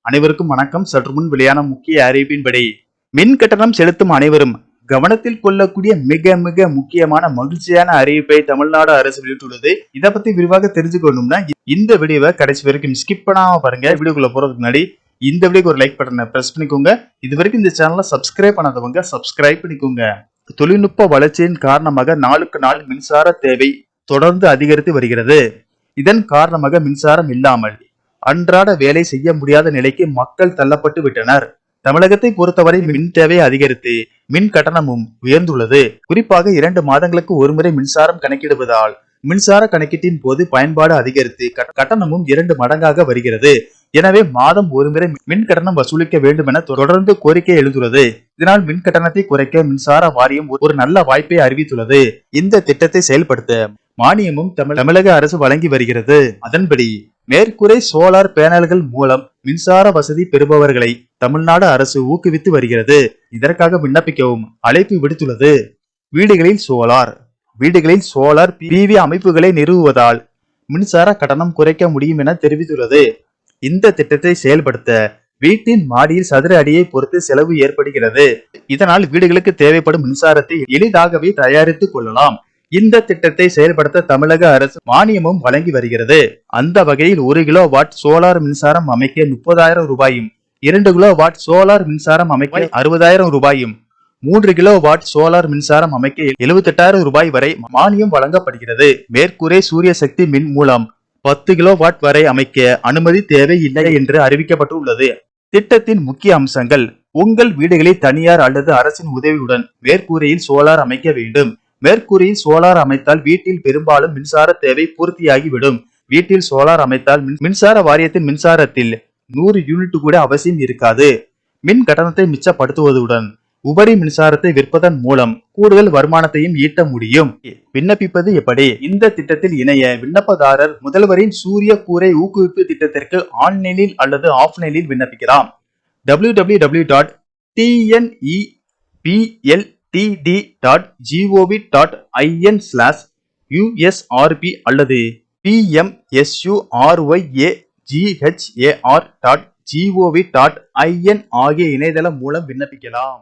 அனைவருக்கும் வணக்கம். சற்று முன் வெளியான முக்கிய அறிவிப்பின்படி மின் கட்டணம் செலுத்தும் அனைவரும் கவனத்தில் கொள்ளக்கூடிய மிக மிக முக்கியமான மகிழ்ச்சியான அறிவிப்பை தமிழ்நாடு அரசு வெளியிட்டுள்ளது. இதை பத்தி விரிவாக தெரிஞ்சுக்கணும்னா இந்த வீடியோவை கடைசி வரைக்கும் ஸ்கிப் பண்ணாம பாருங்க. வீடியோக்குள்ள போறதுக்கு முன்னாடி இந்த வீடியோக்கு ஒரு லைக் பட்டனை பிரஸ் பண்ணிக்கோங்க. இது வரைக்கும் இந்த சேனலை சப்ஸ்கிரைப் பண்ணாதவங்க சப்ஸ்கிரைப் பண்ணிக்கோங்க. தொழில்நுட்ப வளர்ச்சியின் காரணமாக நாளுக்கு நாள் மின்சார தேவை தொடர்ந்து அதிகரித்து வருகிறது. இதன் காரணமாக மின்சாரம் இல்லாமல் அன்றாட வேலை செய்ய முடியாத நிலைக்கு மக்கள் தள்ளப்பட்டு விட்டனர். தமிழகத்தை பொறுத்தவரை மின் தேவை அதிகரித்து மின் கட்டணமும் உயர்ந்துள்ளது. குறிப்பாக 2 மாதங்களுக்கு ஒருமுறை மின்சாரம் கணக்கிடுவதால் மின்சார கணக்கீட்டின் போது பயன்பாடு அதிகரித்து கட்டணமும் 2 மடங்காக வருகிறது. எனவே மாதம் ஒருமுறை மின் கட்டணம் வசூலிக்க வேண்டும் என தொடர்ந்து கோரிக்கை எழுந்துள்ளது. இதனால் மின் கட்டணத்தை குறைக்க மின்சார வாரியம் ஒரு நல்ல வாய்ப்பை அறிவித்துள்ளது. இந்த திட்டத்தை செயல்படுத்த மானியமும் தமிழக அரசு வழங்கி வருகிறது. அதன்படி மேற்கூரை சோலார் பேனல்கள் மூலம் மின்சார வசதி பெறுபவர்களை தமிழ்நாடு அரசு ஊக்குவித்து வருகிறது. இதற்காக விண்ணப்பிக்கவும் அழைப்பு விடுத்துள்ளது. வீடுகளில் சோலார் PV அமைப்புகளை நிறுவுவதால் மின்சார கட்டணம் குறைக்க முடியும் என தெரிவித்துள்ளது. இந்த திட்டத்தை செயல்படுத்த வீட்டின் மாடியில் சதுர அடியை பொறுத்து செலவு ஏற்படுகிறது. இதனால் வீடுகளுக்கு தேவைப்படும் மின்சாரத்தை எளிதாகவே தயாரித்துக் கொள்ளலாம். இந்த திட்டத்தை செயல்படுத்த தமிழக அரசு மானியமும் வழங்கி வருகிறது. அந்த வகையில் 1 கிலோ வாட் சோலார் மின்சாரம் அமைக்க 30,000 ரூபாயும், 2 கிலோ வாட் சோலார் மின்சாரம் அமைக்க 60,000 ரூபாயும், 3 கிலோ வாட் சோலார் மின்சாரம் அமைக்க 78,000 ரூபாய் வரை மானியம் வழங்கப்படுகிறது. மேற்கூரை சூரிய சக்தி மின் மூலம் 10 கிலோ வாட் வரை அமைக்க அனுமதி தேவையில்லை என்று அறிவிக்கப்பட்டுள்ளது. திட்டத்தின் முக்கிய அம்சங்கள்: உங்கள் வீடுகளில் தனியார் அல்லது அரசின் உதவியுடன் மேற்கூரையில் சோலார் அமைக்க வேண்டும். மேற்கூரையில் சோலார் அமைத்தால் வீட்டில் பெரும்பாலும் மின்சார தேவை பூர்த்தியாகிவிடும். வீட்டில் சோலார் அமைத்தால் மின்சார வாரியத்தின் மின்சாரத்தில் 100 யூனிட் கூட அவசியம் இருக்காது. மின் கட்டணத்தை மிச்சப்படுத்துவதுடன் உபரி மின்சாரத்தை விற்பதன் மூலம் கூடுதல் வருமானத்தையும் ஈட்ட முடியும். விண்ணப்பிப்பது எப்படி? இந்த திட்டத்தில் இணைய விண்ணப்பதாரர் முதல்வரின் சூரிய கூரை ஊக்குவிப்பு திட்டத்திற்கு ஆன்லைனில் அல்லது ஆஃப்லைனில் விண்ணப்பிக்கலாம். www.tneplt.gov.in/USRP அல்லது PMSURYAGHAR.gov.in ஆகிய இணையதளம் மூலம் விண்ணப்பிக்கலாம்.